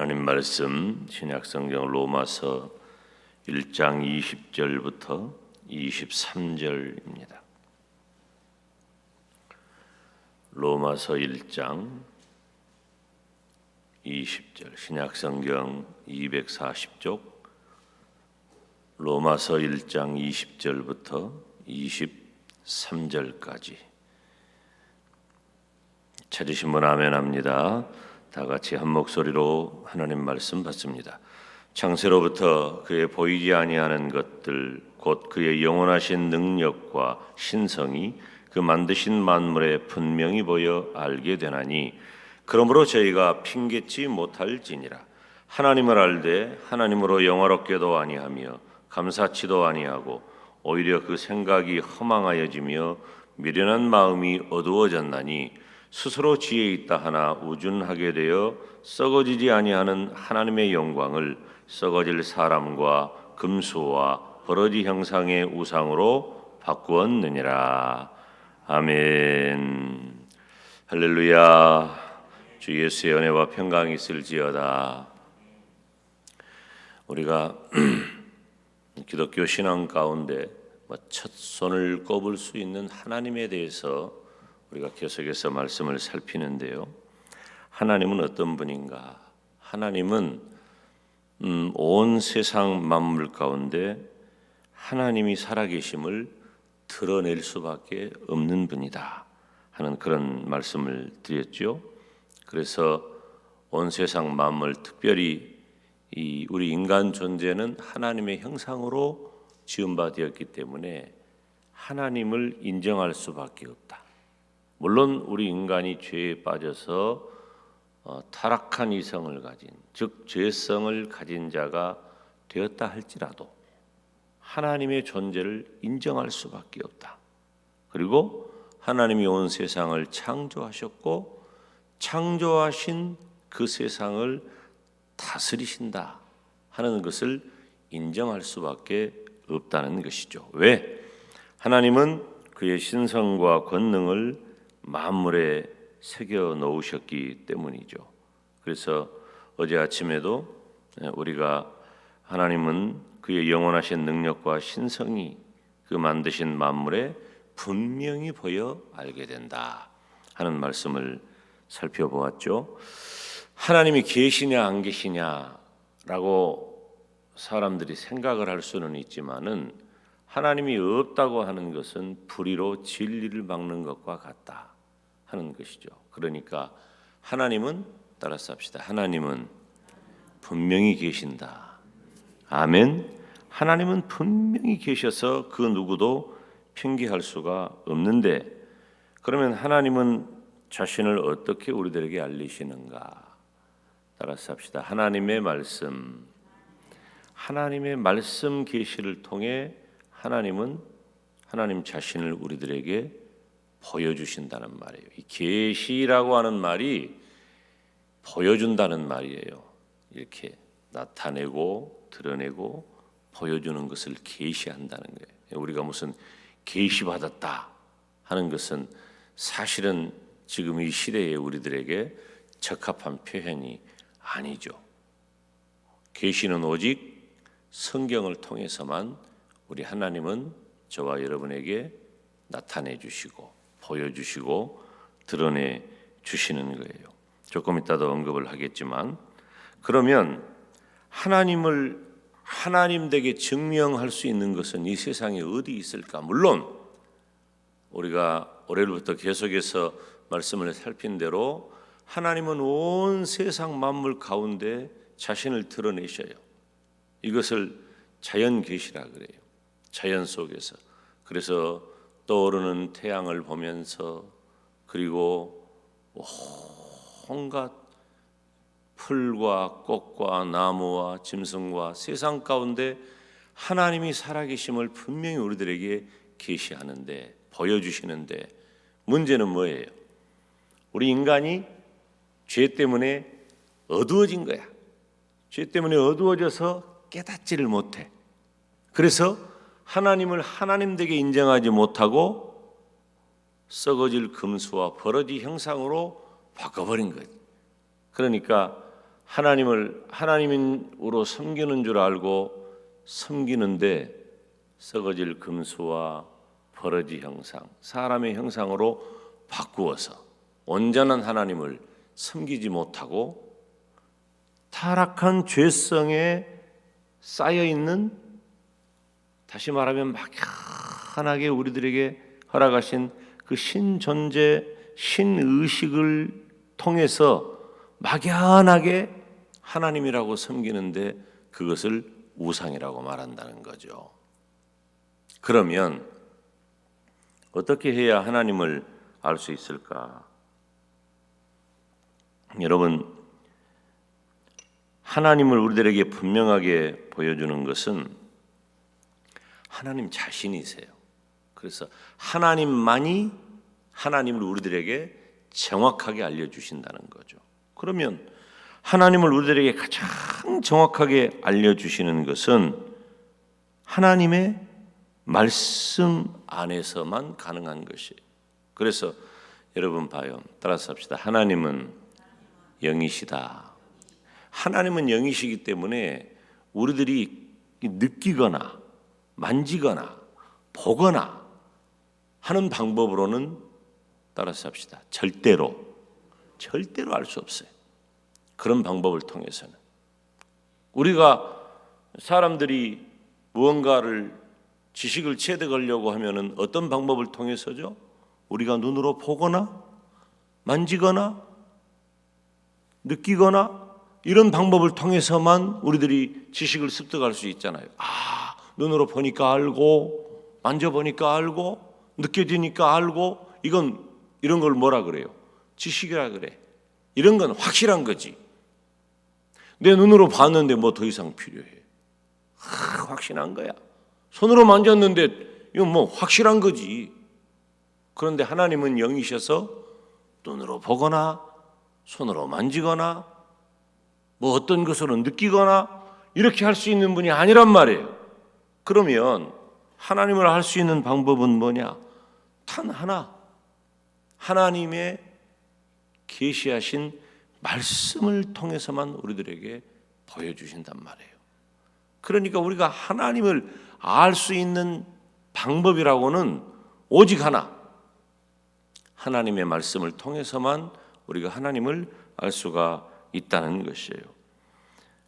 하나님 말씀 신약성경 로마서 1장 20절부터 23절입니다. 로마서 1장 20절 신약성경 240쪽 로마서 1장 20절부터 23절까지 찾으신 분 아멘합니다. 다 같이 한 목소리로 하나님 말씀 받습니다. 창세로부터 그의 보이지 아니하는 것들 곧 그의 영원하신 능력과 신성이 그 만드신 만물에 분명히 보여 알게 되나니 그러므로 저희가 핑계치 못할지니라. 하나님을 알되 하나님으로 영화롭게도 아니하며 감사치도 아니하고 오히려 그 생각이 허망하여지며 미련한 마음이 어두워졌나니 스스로 지혜 있다 하나 우준하게 되어 썩어지지 아니하는 하나님의 영광을 썩어질 사람과 금수와 버러지 형상의 우상으로 바꾸었느니라. 아멘. 할렐루야. 주 예수의 은혜와 평강이 있을지어다. 우리가 기독교 신앙 가운데 첫 손을 꼽을 수 있는 하나님에 대해서 우리가 계속해서 말씀을 살피는데요. 하나님은 어떤 분인가? 하나님은 온 세상 만물 가운데 하나님이 살아계심을 드러낼 수밖에 없는 분이다 하는 그런 말씀을 드렸죠. 그래서 온 세상 만물, 특별히 우리 인간 존재는 하나님의 형상으로 지음받았기 때문에 하나님을 인정할 수밖에 없다. 물론 우리 인간이 죄에 빠져서 타락한 이성을 가진, 즉 죄성을 가진 자가 되었다 할지라도 하나님의 존재를 인정할 수밖에 없다. 그리고 하나님이 온 세상을 창조하셨고 창조하신 그 세상을 다스리신다 하는 것을 인정할 수밖에 없다는 것이죠. 왜? 하나님은 그의 신성과 권능을 만물에 새겨 놓으셨기 때문이죠. 그래서 어제 아침에도 우리가 하나님은 그의 영원하신 능력과 신성이 그 만드신 만물에 분명히 보여 알게 된다 하는 말씀을 살펴보았죠. 하나님이 계시냐 안 계시냐라고 사람들이 생각을 할 수는 있지만은 하나님이 없다고 하는 것은 불의로 진리를 막는 것과 같다 하는 것이죠. 그러니까 하나님은 따라서 합시다. 하나님은 분명히 계신다. 아멘. 하나님은 분명히 계셔서 그 누구도 핑계할 수가 없는데 그러면 하나님은 자신을 어떻게 우리들에게 알리시는가? 따라서 합시다. 하나님의 말씀 계시를 통해 하나님은 하나님 자신을 우리들에게 보여주신다는 말이에요. 이 계시라고 하는 말이 보여준다는 말이에요. 이렇게 나타내고 드러내고 보여주는 것을 계시한다는 거예요. 우리가 무슨 계시받았다 하는 것은 사실은 지금 이 시대에 우리들에게 적합한 표현이 아니죠. 계시는 오직 성경을 통해서만 우리 하나님은 저와 여러분에게 나타내 주시고 보여주시고 드러내 주시는 거예요. 조금 이따도 언급을 하겠지만 그러면 하나님을 하나님 되게 증명할 수 있는 것은 이 세상에 어디 있을까? 물론 우리가 올해부터 계속해서 말씀을 살핀 대로 하나님은 온 세상 만물 가운데 자신을 드러내셔요. 이것을 자연 계시라 그래요. 자연 속에서. 그래서 떠오르는 태양을 보면서 그리고 온갖 풀과 꽃과 나무와 짐승과 세상 가운데 하나님이 살아계심을 분명히 우리들에게 계시하는데 보여주시는데 문제는 뭐예요? 우리 인간이 죄 때문에 어두워진 거야. 죄 때문에 어두워져서 깨닫지를 못해. 그래서 하나님을 하나님되게 인정하지 못하고 썩어질 금수와 버러지 형상으로 바꿔버린 거예요. 그러니까 하나님을 하나님으로 섬기는 줄 알고 섬기는데 썩어질 금수와 버러지 형상, 사람의 형상으로 바꾸어서 온전한 하나님을 섬기지 못하고 타락한 죄성에 쌓여있는, 다시 말하면 막연하게 우리들에게 허락하신 그 신존재, 신의식을 통해서 막연하게 하나님이라고 섬기는데 그것을 우상이라고 말한다는 거죠. 그러면 어떻게 해야 하나님을 알 수 있을까? 여러분, 하나님을 우리들에게 분명하게 보여주는 것은 하나님 자신이세요. 그래서 하나님만이 하나님을 우리들에게 정확하게 알려주신다는 거죠. 그러면 하나님을 우리들에게 가장 정확하게 알려주시는 것은 하나님의 말씀 안에서만 가능한 것이에요. 그래서 여러분 봐요. 따라서 합시다. 하나님은 영이시다. 하나님은 영이시기 때문에 우리들이 느끼거나 만지거나 보거나 하는 방법으로는, 따라서 합시다, 절대로 알 수 없어요. 그런 방법을 통해서는 우리가 사람들이 무언가를 지식을 체득하려고 하면은 어떤 방법을 통해서죠? 우리가 눈으로 보거나 만지거나 느끼거나 이런 방법을 통해서만 우리들이 지식을 습득할 수 있잖아요. 눈으로 보니까 알고, 만져보니까 알고, 느껴지니까 알고, 이런 걸 뭐라 그래요? 지식이라 그래. 이런 건 확실한 거지. 내 눈으로 봤는데 뭐 더 이상 필요해? 확실한 거야. 손으로 만졌는데 이건 뭐 확실한 거지. 그런데 하나님은 영이셔서 눈으로 보거나 손으로 만지거나 뭐 어떤 것으로 느끼거나 이렇게 할 수 있는 분이 아니란 말이에요. 그러면 하나님을 알 수 있는 방법은 뭐냐? 단 하나, 하나님의 계시하신 말씀을 통해서만 우리들에게 보여주신단 말이에요. 그러니까 우리가 하나님을 알 수 있는 방법이라고는 오직 하나, 하나님의 말씀을 통해서만 우리가 하나님을 알 수가 있다는 것이에요.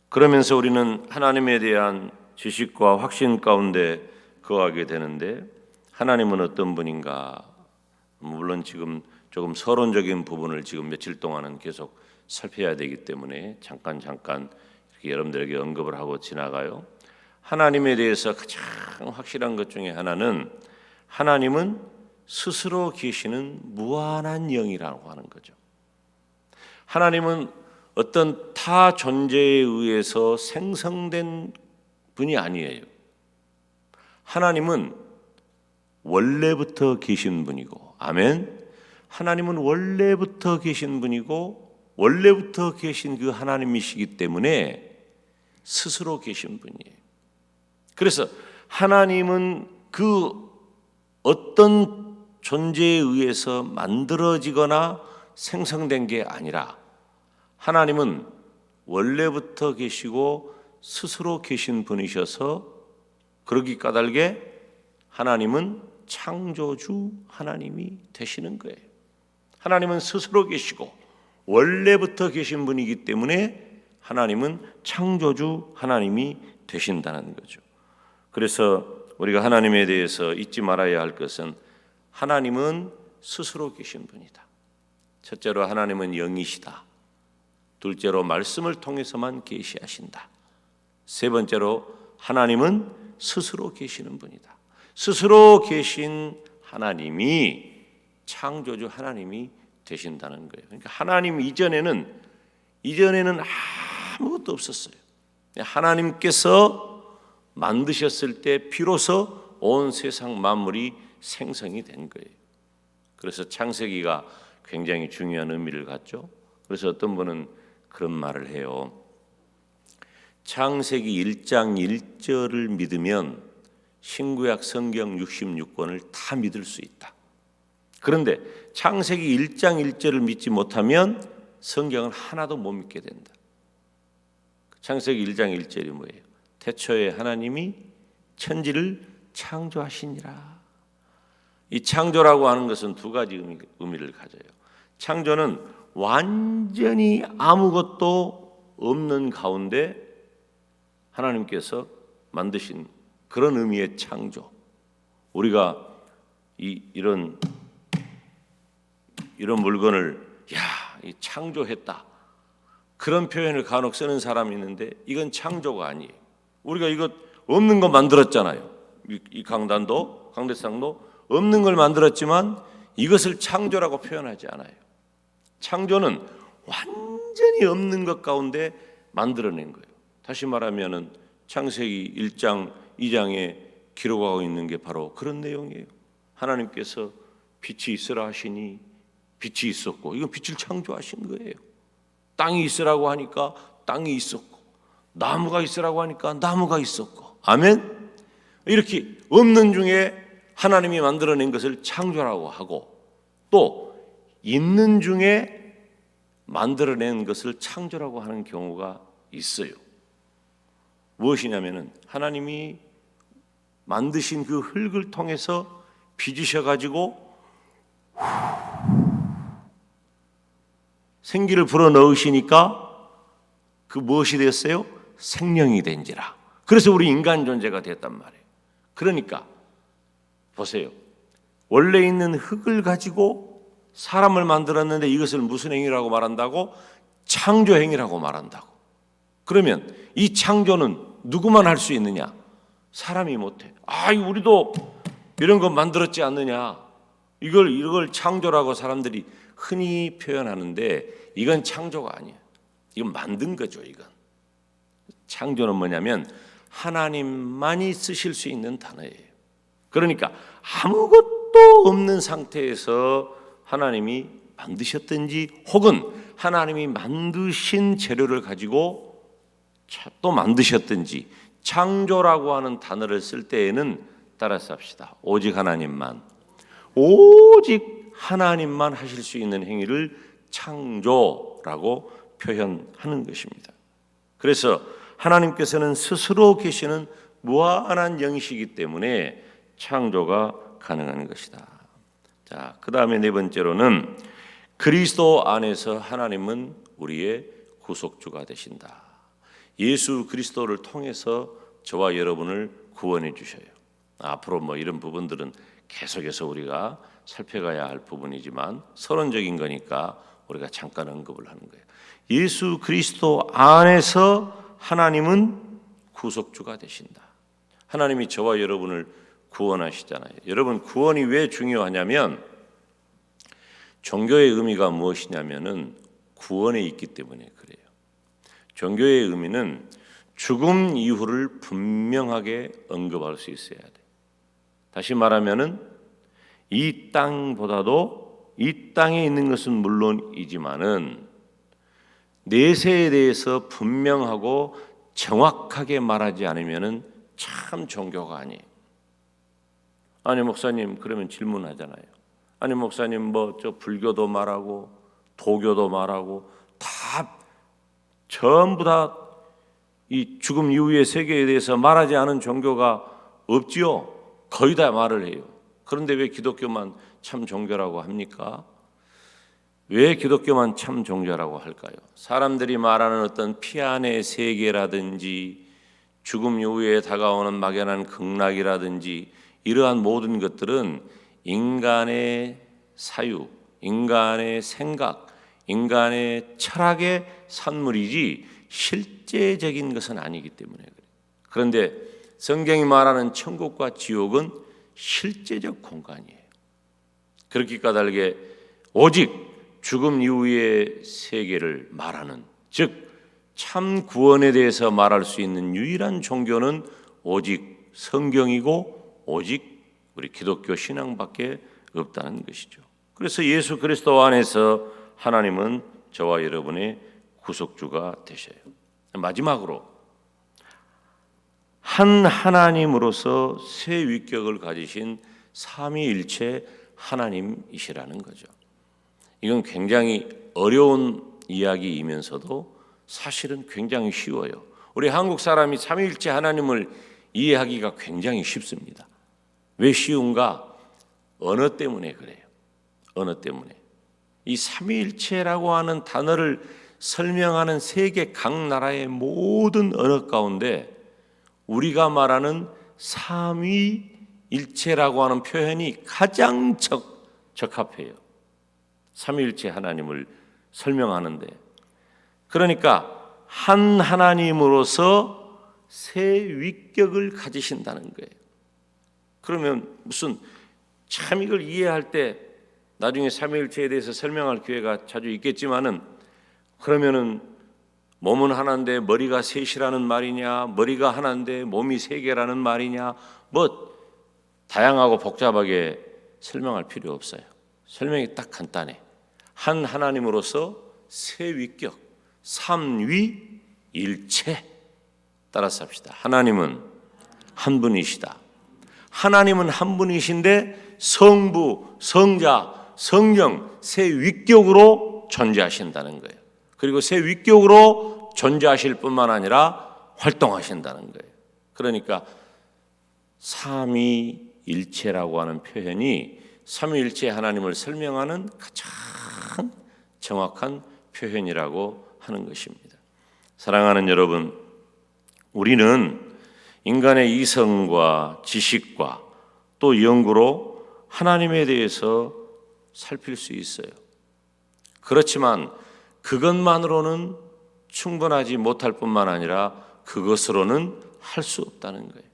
그러면서 우리는 하나님에 대한 지식과 확신 가운데 거하게 되는데, 하나님은 어떤 분인가? 물론 지금 조금 서론적인 부분을 지금 며칠 동안은 계속 살펴야 되기 때문에 잠깐 이렇게 여러분들에게 언급을 하고 지나가요. 하나님에 대해서 가장 확실한 것 중에 하나는 하나님은 스스로 계시는 무한한 영이라고 하는 거죠. 하나님은 어떤 타 존재에 의해서 생성된 분이 아니에요. 하나님은 원래부터 계신 분이고, 아멘. 하나님은 원래부터 계신 분이고 원래부터 계신 그 하나님이시기 때문에 스스로 계신 분이에요. 그래서 하나님은 그 어떤 존재에 의해서 만들어지거나 생성된 게 아니라 하나님은 원래부터 계시고 스스로 계신 분이셔서, 그러기 까닭에 하나님은 창조주 하나님이 되시는 거예요. 하나님은 스스로 계시고 원래부터 계신 분이기 때문에 하나님은 창조주 하나님이 되신다는 거죠. 그래서 우리가 하나님에 대해서 잊지 말아야 할 것은 하나님은 스스로 계신 분이다. 첫째로 하나님은 영이시다. 둘째로 말씀을 통해서만 계시하신다. 세 번째로 하나님은 스스로 계시는 분이다. 스스로 계신 하나님이 창조주 하나님이 되신다는 거예요. 그러니까 하나님 이전에는 아무것도 없었어요. 하나님께서 만드셨을 때 비로소 온 세상 만물이 생성이 된 거예요. 그래서 창세기가 굉장히 중요한 의미를 갖죠. 그래서 어떤 분은 그런 말을 해요. 창세기 1장 1절을 믿으면 신구약 성경 66권을 다 믿을 수 있다. 그런데 창세기 1장 1절을 믿지 못하면 성경을 하나도 못 믿게 된다. 창세기 1장 1절이 뭐예요? 태초에 하나님이 천지를 창조하시니라. 이 창조라고 하는 것은 두 가지 의미를 가져요. 창조는 완전히 아무것도 없는 가운데 하나님께서 만드신 그런 의미의 창조. 우리가 이런 물건을 이 창조했다, 그런 표현을 간혹 쓰는 사람이 있는데 이건 창조가 아니에요. 우리가 이거 없는 거 만들었잖아요. 이 강대상도 없는 걸 만들었지만 이것을 창조라고 표현하지 않아요. 창조는 완전히 없는 것 가운데 만들어낸 거예요. 다시 말하면은 창세기 1장 2장에 기록하고 있는 게 바로 그런 내용이에요. 하나님께서 빛이 있으라 하시니 빛이 있었고, 이건 빛을 창조하신 거예요. 땅이 있으라고 하니까 땅이 있었고, 나무가 있으라고 하니까 나무가 있었고. 아멘. 이렇게 없는 중에 하나님이 만들어낸 것을 창조라고 하고, 또 있는 중에 만들어낸 것을 창조라고 하는 경우가 있어요. 무엇이냐면은 하나님이 만드신 그 흙을 통해서 빚으셔 가지고 생기를 불어 넣으시니까 그 무엇이 됐어요? 생명이 된지라. 그래서 우리 인간 존재가 됐단 말이에요. 그러니까 보세요. 원래 있는 흙을 가지고 사람을 만들었는데 이것을 무슨 행위라고 말한다고? 창조 행위라고 말한다고. 그러면 이 창조는 누구만 할 수 있느냐? 사람이 못해. 우리도 이런 거 만들었지 않느냐? 이걸 창조라고 사람들이 흔히 표현하는데 이건 창조가 아니에요. 이건 만든 거죠. 이건 창조는 뭐냐면 하나님만이 쓰실 수 있는 단어예요. 그러니까 아무것도 없는 상태에서 하나님이 만드셨든지, 혹은 하나님이 만드신 재료를 가지고 또 만드셨든지, 창조라고 하는 단어를 쓸 때에는 따라서 합시다. 오직 하나님만 하실 수 있는 행위를 창조라고 표현하는 것입니다. 그래서 하나님께서는 스스로 계시는 무한한 영이시기 때문에 창조가 가능한 것이다. 자, 그 다음에 네 번째로는 그리스도 안에서 하나님은 우리의 구속주가 되신다. 예수 그리스도를 통해서 저와 여러분을 구원해 주셔요. 앞으로 이런 부분들은 계속해서 우리가 살펴가야 할 부분이지만 서론적인 거니까 우리가 잠깐 언급을 하는 거예요. 예수 그리스도 안에서 하나님은 구속주가 되신다. 하나님이 저와 여러분을 구원하시잖아요. 여러분, 구원이 왜 중요하냐면 종교의 의미가 무엇이냐면은 구원에 있기 때문에 그래요. 종교의 의미는 죽음 이후를 분명하게 언급할 수 있어야 돼. 다시 말하면은 이 땅보다도 이 땅에 있는 것은 물론이지만은 내세에 대해서 분명하고 정확하게 말하지 않으면은 참 종교가 아니에요. 아니 목사님, 그러면 질문하잖아요. 아니 목사님, 저 불교도 말하고 도교도 말하고 다 전부 다 이 죽음 이후의 세계에 대해서 말하지 않은 종교가 없지요. 거의 다 말을 해요. 그런데 왜 기독교만 참 종교라고 합니까? 왜 기독교만 참 종교라고 할까요? 사람들이 말하는 어떤 피안의 세계라든지 죽음 이후에 다가오는 막연한 극락이라든지 이러한 모든 것들은 인간의 사유, 인간의 생각, 인간의 철학의 산물이지 실제적인 것은 아니기 때문에 그래요. 그런데 성경이 말하는 천국과 지옥은 실제적 공간이에요. 그렇게 까닭에 오직 죽음 이후의 세계를 말하는, 즉 참 구원에 대해서 말할 수 있는 유일한 종교는 오직 성경이고 오직 우리 기독교 신앙밖에 없다는 것이죠. 그래서 예수 그리스도 안에서 하나님은 저와 여러분의 구속주가 되셔요. 마지막으로 한 하나님으로서 새 위격을 가지신 삼위일체 하나님이시라는 거죠. 이건 굉장히 어려운 이야기이면서도 사실은 굉장히 쉬워요. 우리 한국 사람이 삼위일체 하나님을 이해하기가 굉장히 쉽습니다. 왜 쉬운가? 언어 때문에 그래요. 언어 때문에. 이 삼위일체라고 하는 단어를 설명하는 세계 각 나라의 모든 언어 가운데 우리가 말하는 삼위일체라고 하는 표현이 가장 적합해요. 삼위일체 하나님을 설명하는데, 그러니까 한 하나님으로서 세 위격을 가지신다는 거예요. 그러면 무슨 참 이걸 이해할 때 나중에 삼위일체에 대해서 설명할 기회가 자주 있겠지만은, 그러면은 몸은 하나인데 머리가 셋이라는 말이냐, 머리가 하나인데 몸이 세 개라는 말이냐, 뭐 다양하고 복잡하게 설명할 필요 없어요. 설명이 딱 간단해. 한 하나님으로서 세 위격, 삼위일체. 따라서 합시다. 하나님은 한 분이시다. 하나님은 한 분이신데 성부, 성자, 성령 세 위격으로 존재하신다는 거예요. 그리고 세 위격으로 존재하실 뿐만 아니라 활동하신다는 거예요. 그러니까 삼위일체라고 하는 표현이 삼위일체 하나님을 설명하는 가장 정확한 표현이라고 하는 것입니다. 사랑하는 여러분, 우리는 인간의 이성과 지식과 또 연구로 하나님에 대해서 살필 수 있어요. 그렇지만 그것만으로는 충분하지 못할 뿐만 아니라 그것으로는 할 수 없다는 거예요.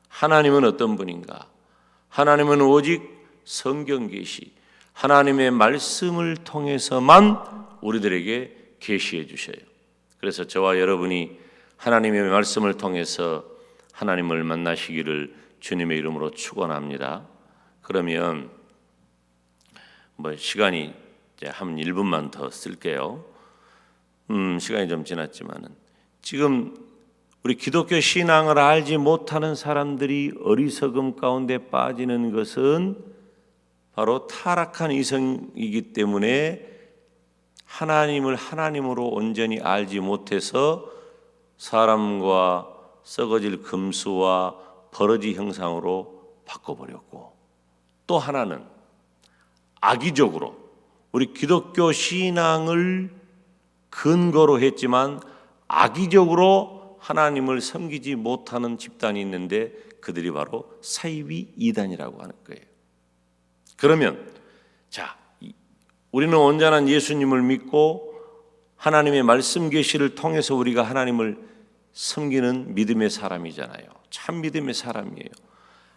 하나님은 어떤 분인가? 하나님은 오직 성경 계시, 하나님의 말씀을 통해서만 우리들에게 계시해 주셔요. 그래서 저와 여러분이 하나님의 말씀을 통해서 하나님을 만나시기를 주님의 이름으로 축원합니다. 그러면 시간이 이제 한 1분만 더 쓸게요. 시간이 좀 지났지만은 지금 우리 기독교 신앙을 알지 못하는 사람들이 어리석음 가운데 빠지는 것은 바로 타락한 이성이기 때문에 하나님을 하나님으로 온전히 알지 못해서 사람과 썩어질 금수와 버러지 형상으로 바꿔버렸고, 또 하나는 악의적으로 우리 기독교 신앙을 근거로 했지만 악의적으로 하나님을 섬기지 못하는 집단이 있는데 그들이 바로 사이비 이단이라고 하는 거예요. 그러면 우리는 온전한 예수님을 믿고 하나님의 말씀 계시를 통해서 우리가 하나님을 섬기는 믿음의 사람이잖아요. 참 믿음의 사람이에요.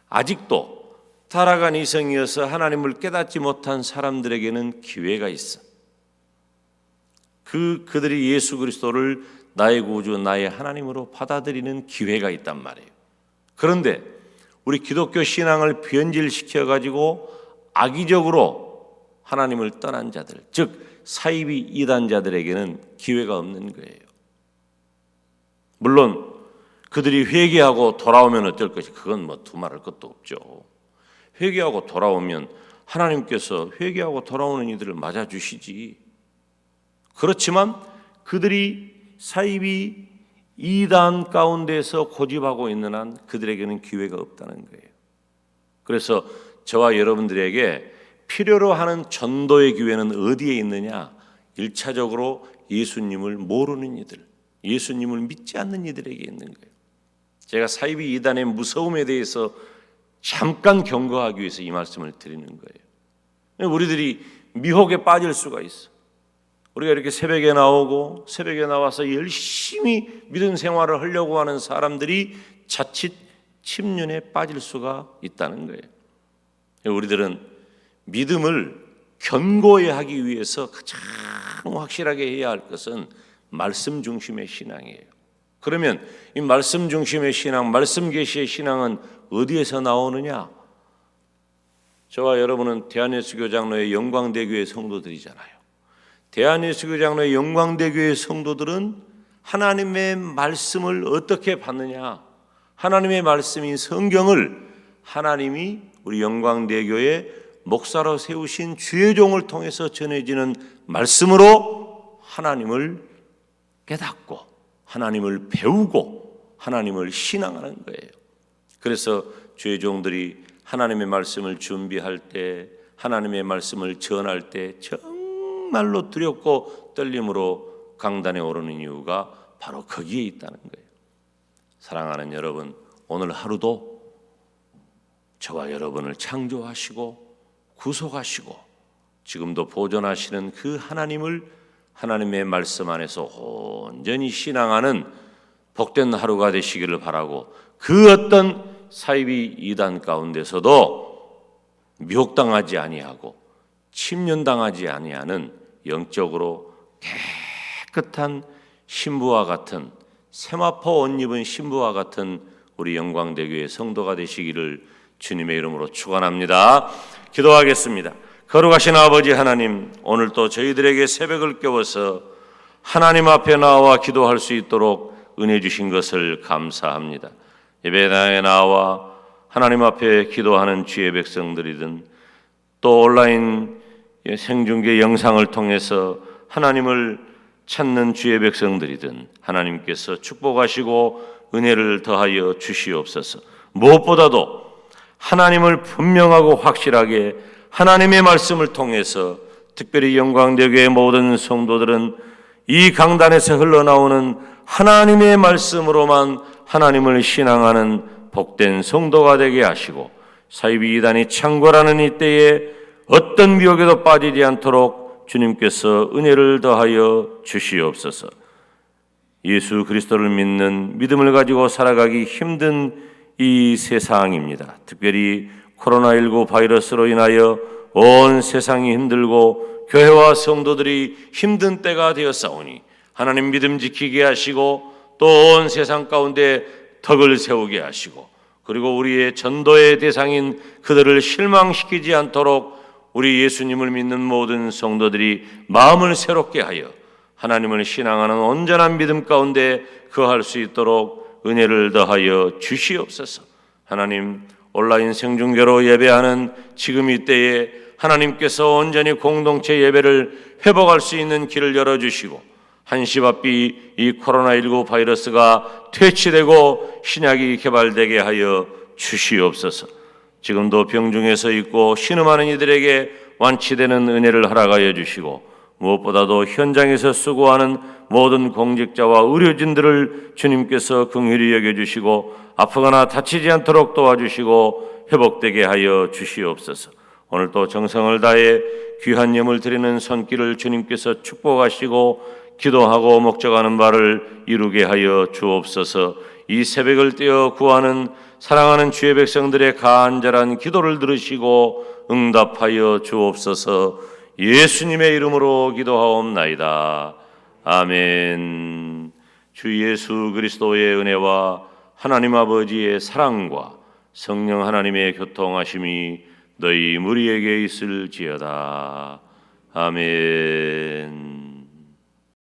아직도 타락한 이성이어서 하나님을 깨닫지 못한 사람들에게는 기회가 있어. 그들이 예수 그리스도를 나의 구주, 나의 하나님으로 받아들이는 기회가 있단 말이에요. 그런데 우리 기독교 신앙을 변질시켜 가지고 악의적으로 하나님을 떠난 자들, 즉 사이비 이단자들에게는 기회가 없는 거예요. 물론 그들이 회개하고 돌아오면 어떨 것이, 그건 두말할 것도 없죠. 회개하고 돌아오면 하나님께서 회개하고 돌아오는 이들을 맞아주시지. 그렇지만 그들이 사이비 이단 가운데서 고집하고 있는 한 그들에게는 기회가 없다는 거예요. 그래서 저와 여러분들에게 필요로 하는 전도의 기회는 어디에 있느냐? 1차적으로 예수님을 모르는 이들, 예수님을 믿지 않는 이들에게 있는 거예요. 제가 사이비 이단의 무서움에 대해서 잠깐 경고하기 위해서 이 말씀을 드리는 거예요. 우리들이 미혹에 빠질 수가 있어. 우리가 이렇게 새벽에 나오고 새벽에 나와서 열심히 믿음 생활을 하려고 하는 사람들이 자칫 침륜에 빠질 수가 있다는 거예요. 우리들은 믿음을 견고히 하기 위해서 가장 확실하게 해야 할 것은 말씀 중심의 신앙이에요. 그러면 이 말씀 중심의 신앙, 말씀 계시의 신앙은 어디에서 나오느냐? 저와 여러분은 대한예수교장로의 영광대교회 성도들이잖아요. 대한예수교장로의 영광대교회 성도들은 하나님의 말씀을 어떻게 받느냐? 하나님의 말씀인 성경을 하나님이 우리 영광대교의 목사로 세우신 주의 종을 통해서 전해지는 말씀으로 하나님을 깨닫고 하나님을 배우고 하나님을 신앙하는 거예요. 그래서 주의 종들이 하나님의 말씀을 준비할 때, 하나님의 말씀을 전할 때 정말로 두렵고 떨림으로 강단에 오르는 이유가 바로 거기에 있다는 거예요. 사랑하는 여러분, 오늘 하루도 저와 여러분을 창조하시고 구속하시고 지금도 보존하시는 그 하나님을 하나님의 말씀 안에서 온전히 신앙하는 복된 하루가 되시기를 바라고, 그 어떤 사이비 이단 가운데서도 미혹당하지 아니하고 침륜당하지 아니하는 영적으로 깨끗한 신부와 같은, 세마포 옷 입은 신부와 같은 우리 영광대교의 성도가 되시기를 주님의 이름으로 축원합니다. 기도하겠습니다. 거룩하신 아버지 하나님, 오늘 또 저희들에게 새벽을 깨워서 하나님 앞에 나와 기도할 수 있도록 은혜 주신 것을 감사합니다. 예배당에 나와 하나님 앞에 기도하는 주의 백성들이든 또 온라인 생중계 영상을 통해서 하나님을 찾는 주의 백성들이든 하나님께서 축복하시고 은혜를 더하여 주시옵소서. 무엇보다도 하나님을 분명하고 확실하게 하나님의 말씀을 통해서, 특별히 영광대교의 모든 성도들은 이 강단에서 흘러나오는 하나님의 말씀으로만 하나님을 신앙하는 복된 성도가 되게 하시고, 사이비 이단이 창궐하는 이때에 어떤 미혹에도 빠지지 않도록 주님께서 은혜를 더하여 주시옵소서. 예수 그리스도를 믿는 믿음을 가지고 살아가기 힘든 이 세상입니다. 특별히 코로나19 바이러스로 인하여 온 세상이 힘들고 교회와 성도들이 힘든 때가 되었사오니 하나님 믿음 지키게 하시고 또 온 세상 가운데 덕을 세우게 하시고, 그리고 우리의 전도의 대상인 그들을 실망시키지 않도록 우리 예수님을 믿는 모든 성도들이 마음을 새롭게 하여 하나님을 신앙하는 온전한 믿음 가운데 거할 수 있도록 은혜를 더하여 주시옵소서. 하나님, 온라인 생중계로 예배하는 지금 이때에 하나님께서 온전히 공동체 예배를 회복할 수 있는 길을 열어주시고, 한시바삐 이 코로나19 바이러스가 퇴치되고 신약이 개발되게 하여 주시옵소서. 지금도 병중에서 있고 신음하는 이들에게 완치되는 은혜를 허락하여 주시고, 무엇보다도 현장에서 수고하는 모든 공직자와 의료진들을 주님께서 긍휼히 여겨주시고 아프거나 다치지 않도록 도와주시고 회복되게 하여 주시옵소서. 오늘도 정성을 다해 귀한 예물 드리는 손길을 주님께서 축복하시고 기도하고 목적하는 바를 이루게 하여 주옵소서. 이 새벽을 떼어 구하는 사랑하는 주의 백성들의 간절한 기도를 들으시고 응답하여 주옵소서. 예수님의 이름으로 기도하옵나이다. 아멘. 주 예수 그리스도의 은혜와 하나님 아버지의 사랑과 성령 하나님의 교통하심이 너희 무리에게 있을지어다. 아멘.